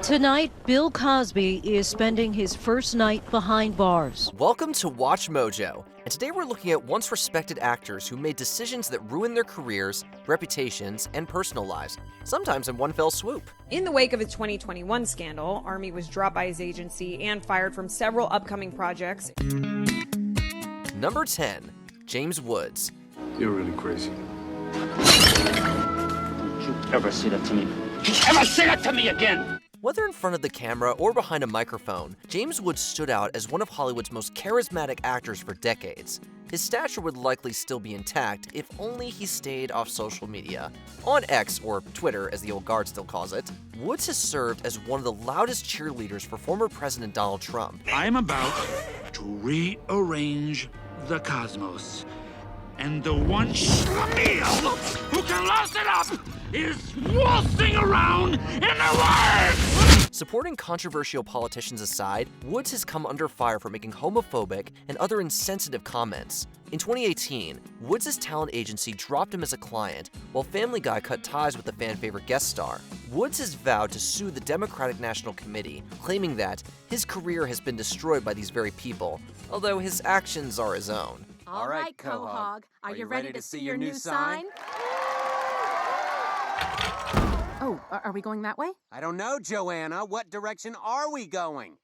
Tonight, Bill Cosby is spending his first night behind bars. Welcome to Watch Mojo, and today we're looking at once respected actors who made decisions that ruined their careers, reputations, and personal lives, sometimes in one fell swoop. In the wake of his 2021 scandal, Armie was dropped by his agency and fired from several upcoming projects. Number 10, James Woods. You're really crazy. Don't you ever say that to me. Don't you ever say that to me again! Whether in front of the camera or behind a microphone, James Woods stood out as one of Hollywood's most charismatic actors for decades. His stature would likely still be intact if only he stayed off social media. On X, or Twitter as the old guard still calls it, Woods has served as one of the loudest cheerleaders for former President Donald Trump. I'm about to rearrange the cosmos. And the one schlemiel who can louse it up is waltzing around in the way! Supporting controversial politicians aside, Woods has come under fire for making homophobic and other insensitive comments. In 2018, Woods' talent agency dropped him as a client, while Family Guy cut ties with the fan-favorite guest star. Woods has vowed to sue the Democratic National Committee, claiming that his career has been destroyed by these very people, although his actions are his own. All right, Quahog, are you ready to see your new sign? Oh, are we going that way? I don't know, Joanna. What direction are we going?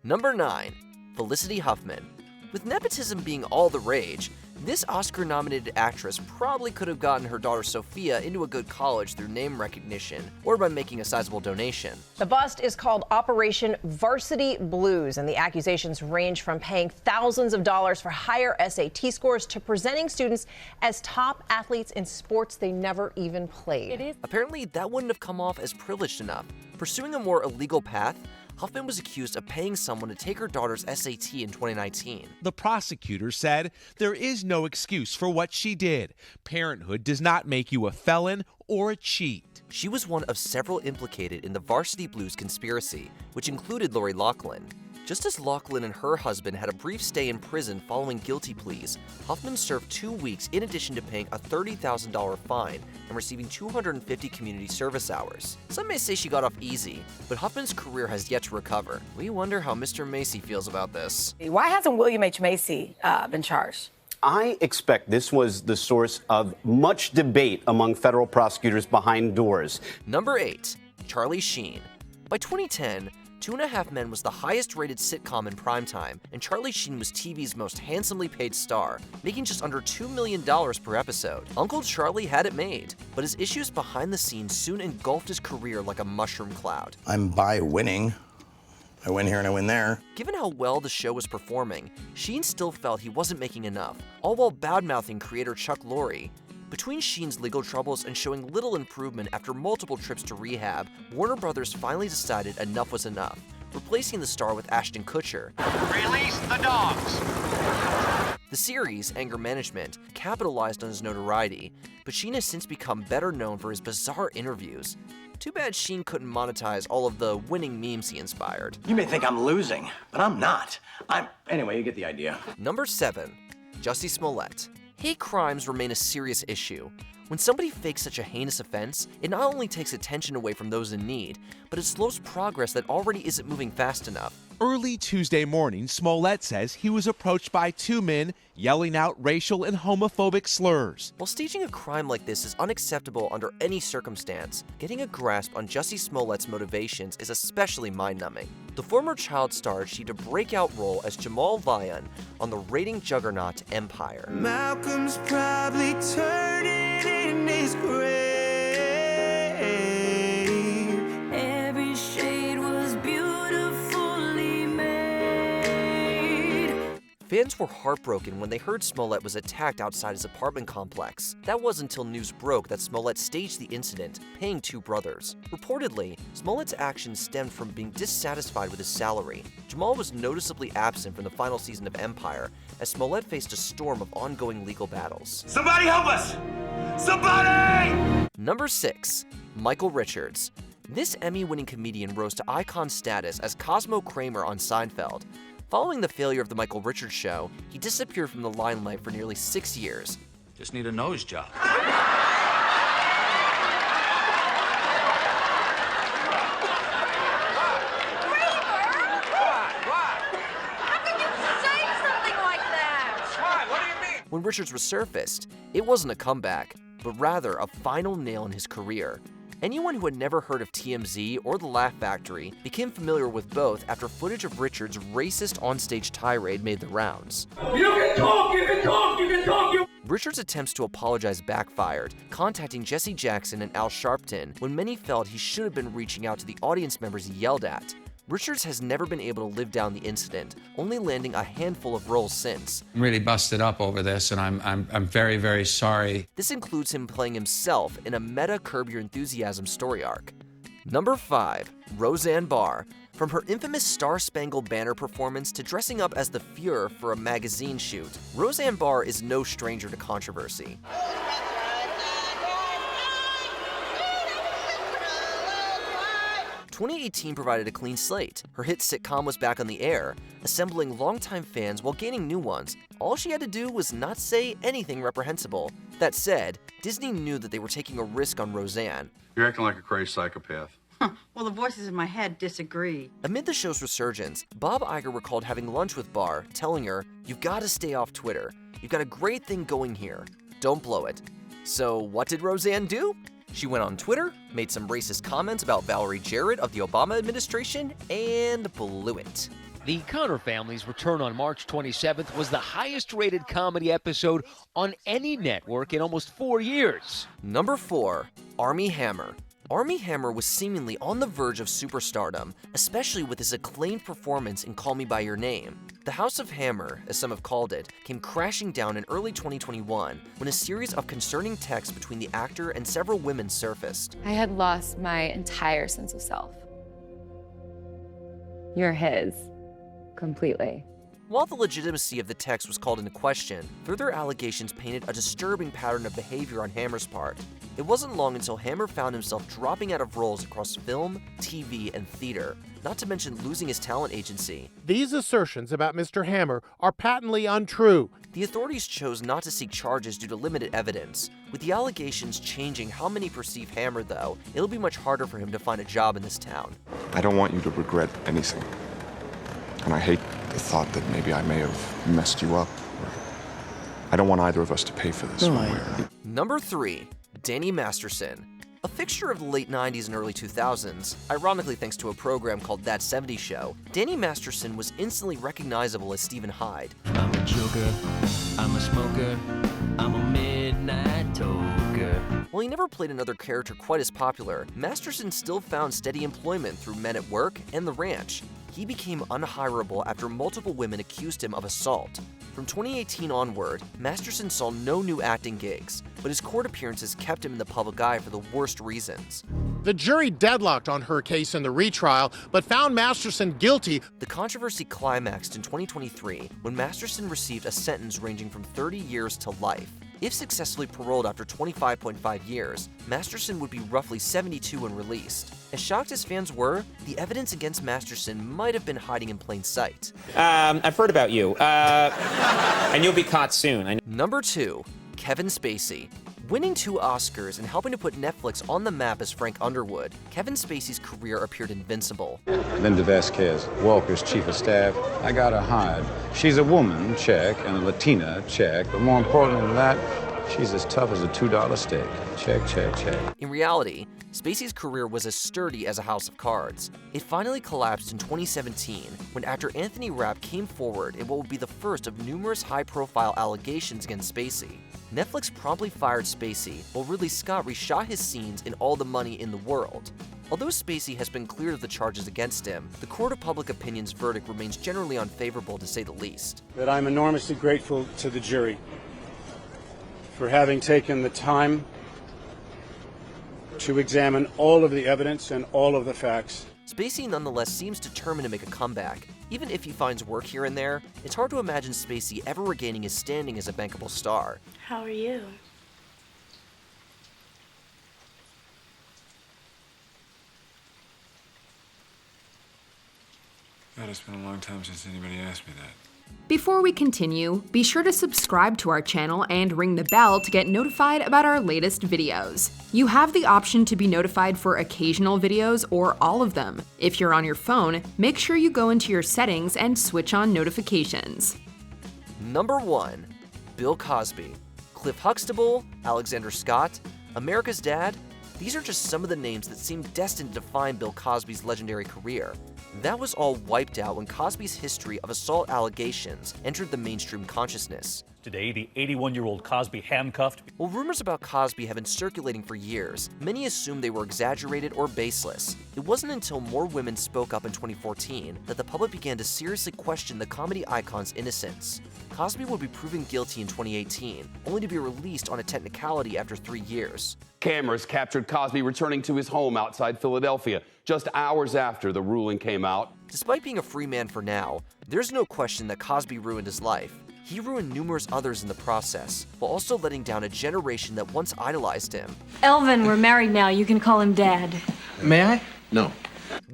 Number 9, Felicity Huffman. With nepotism being all the rage, this Oscar-nominated actress probably could have gotten her daughter Sophia into a good college through name recognition or by making a sizable donation. The bust is called Operation Varsity Blues, and the accusations range from paying thousands of dollars for higher SAT scores to presenting students as top athletes in sports they never even played. Apparently, that wouldn't have come off as privileged enough. Pursuing a more illegal path, Huffman was accused of paying someone to take her daughter's SAT in 2019. The prosecutor said there is no excuse for what she did. Parenthood does not make you a felon or a cheat. She was one of several implicated in the Varsity Blues conspiracy, which included Lori Loughlin. Just as Loughlin and her husband had a brief stay in prison following guilty pleas, Huffman served 2 weeks in addition to paying a $30,000 fine and receiving 250 community service hours. Some may say she got off easy, but Huffman's career has yet to recover. We wonder how Mr. Macy feels about this. Why hasn't William H. Macy been charged? I expect this was the source of much debate among federal prosecutors behind doors. Number 8, Charlie Sheen. By 2010, 2.5 Men was the highest-rated sitcom in primetime, and Charlie Sheen was TV's most handsomely paid star, making just under $2 million per episode. Uncle Charlie had it made, but his issues behind the scenes soon engulfed his career like a mushroom cloud. I'm by winning. I win here and I win there. Given how well the show was performing, Sheen still felt he wasn't making enough, all while bad-mouthing creator Chuck Lorre. Between Sheen's legal troubles and showing little improvement after multiple trips to rehab, Warner Brothers finally decided enough was enough, replacing the star with Ashton Kutcher. Release the dogs! The series, Anger Management, capitalized on his notoriety, but Sheen has since become better known for his bizarre interviews. Too bad Sheen couldn't monetize all of the winning memes he inspired. You may think I'm losing, but I'm not. Anyway, you get the idea. Number 7, Jussie Smollett. Hate crimes remain a serious issue. When somebody fakes such a heinous offense, it not only takes attention away from those in need, but it slows progress that already isn't moving fast enough. Early Tuesday morning, Smollett says he was approached by 2 men yelling out racial and homophobic slurs. While staging a crime like this is unacceptable under any circumstance, getting a grasp on Jussie Smollett's motivations is especially mind-numbing. The former child star achieved a breakout role as Jamal Vian on the rating juggernaut Empire. Malcolm's probably turning in his grave. Every shade was beautifully made. Fans were heartbroken when they heard Smollett was attacked outside his apartment complex. That was until news broke that Smollett staged the incident, paying 2 brothers. Reportedly, Smollett's actions stemmed from being dissatisfied with his salary. Jamal was noticeably absent from the final season of Empire, as Smollett faced a storm of ongoing legal battles. Somebody help us! Somebody! Number 6, Michael Richards. This Emmy-winning comedian rose to icon status as Cosmo Kramer on Seinfeld. Following the failure of The Michael Richards Show, he disappeared from the limelight for nearly 6 years. Just need a nose job. When Richards resurfaced, it wasn't a comeback, but rather a final nail in his career. Anyone who had never heard of TMZ or The Laugh Factory became familiar with both after footage of Richards' racist onstage tirade made the rounds. You can talk, you can talk, you can talk! Richards' attempts to apologize backfired, contacting Jesse Jackson and Al Sharpton when many felt he should have been reaching out to the audience members he yelled at. Richards has never been able to live down the incident, only landing a handful of roles since. I'm really busted up over this, and I'm very, very sorry. This includes him playing himself in a meta Curb Your Enthusiasm story arc. Number 5, Roseanne Barr. From her infamous Star-Spangled Banner performance to dressing up as the Fuhrer for a magazine shoot, Roseanne Barr is no stranger to controversy. 2018 provided a clean slate. Her hit sitcom was back on the air, assembling longtime fans while gaining new ones. All she had to do was not say anything reprehensible. That said, Disney knew that they were taking a risk on Roseanne. You're acting like a crazy psychopath. Well, the voices in my head disagree. Amid the show's resurgence, Bob Iger recalled having lunch with Barr, telling her, "You've got to stay off Twitter. You've got a great thing going here. Don't blow it." So what did Roseanne do? She went on Twitter, made some racist comments about Valerie Jarrett of the Obama administration, and blew it. The Connor family's return on March 27th was the highest-rated comedy episode on any network in almost 4 years. Number 4, Armie Hammer. Armie Hammer was seemingly on the verge of superstardom, especially with his acclaimed performance in Call Me By Your Name. The House of Hammer, as some have called it, came crashing down in early 2021 when a series of concerning texts between the actor and several women surfaced. I had lost my entire sense of self. You're his. Completely. While the legitimacy of the text was called into question, further allegations painted a disturbing pattern of behavior on Hammer's part. It wasn't long until Hammer found himself dropping out of roles across film, TV, and theater, not to mention losing his talent agency. These assertions about Mr. Hammer are patently untrue. The authorities chose not to seek charges due to limited evidence. With the allegations changing how many perceive Hammer, though, it'll be much harder for him to find a job in this town. I don't want you to regret anything. And I hate the thought that maybe I may have messed you up. I don't want either of us to pay for this. Number 3, Danny Masterson. A fixture of the late 90s and early 2000s, ironically thanks to a program called That 70s Show, Danny Masterson was instantly recognizable as Stephen Hyde. I'm a joker, I'm a smoker, I'm a midnight toker. While he never played another character quite as popular, Masterson still found steady employment through Men at Work and The Ranch. He became unhirable after multiple women accused him of assault. From 2018 onward, Masterson saw no new acting gigs, but his court appearances kept him in the public eye for the worst reasons. The jury deadlocked on her case in the retrial, but found Masterson guilty. The controversy climaxed in 2023 when Masterson received a sentence ranging from 30 years to life. If successfully paroled after 25.5 years, Masterson would be roughly 72 when released. As shocked as fans were, the evidence against Masterson might have been hiding in plain sight. I've heard about you, and you'll be caught soon. Number 2, Kevin Spacey. Winning 2 Oscars and helping to put Netflix on the map as Frank Underwood, Kevin Spacey's career appeared invincible. Linda Vasquez, Walker's chief of staff. I got her hired. She's a woman, check, and a Latina, check. But more important than that, she's as tough as a $2 steak. Check, check, check. In reality, Spacey's career was as sturdy as a house of cards. It finally collapsed in 2017 when actor Anthony Rapp came forward in what would be the first of numerous high-profile allegations against Spacey. Netflix promptly fired Spacey, while Ridley Scott reshot his scenes in All the Money in the World. Although Spacey has been cleared of the charges against him, the court of public opinion's verdict remains generally unfavorable to say the least. That I'm enormously grateful to the jury for having taken the time to examine all of the evidence and all of the facts. Spacey nonetheless seems determined to make a comeback. Even if he finds work here and there, it's hard to imagine Spacey ever regaining his standing as a bankable star. How are you? God, it's been a long time since anybody asked me that. Before we continue, be sure to subscribe to our channel and ring the bell to get notified about our latest videos. You have the option to be notified for occasional videos or all of them. If you're on your phone, make sure you go into your settings and switch on notifications. Number 1, Bill Cosby. Cliff Huxtable, Alexander Scott, America's Dad, these are just some of the names that seem destined to define Bill Cosby's legendary career. That was all wiped out when Cosby's history of assault allegations entered the mainstream consciousness. Today, the 81-year-old Cosby handcuffed. While rumors about Cosby have been circulating for years, many assumed they were exaggerated or baseless. It wasn't until more women spoke up in 2014 that the public began to seriously question the comedy icon's innocence. Cosby would be proven guilty in 2018, only to be released on a technicality after 3 years. Cameras captured Cosby returning to his home outside Philadelphia just hours after the ruling came out. Despite being a free man for now, there's no question that Cosby ruined his life. He ruined numerous others in the process, while also letting down a generation that once idolized him. Elvin, we're married now. You can call him Dad. May I? No.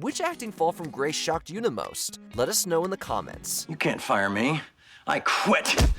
Which acting fall from grace shocked you the most? Let us know in the comments. You can't fire me. I quit.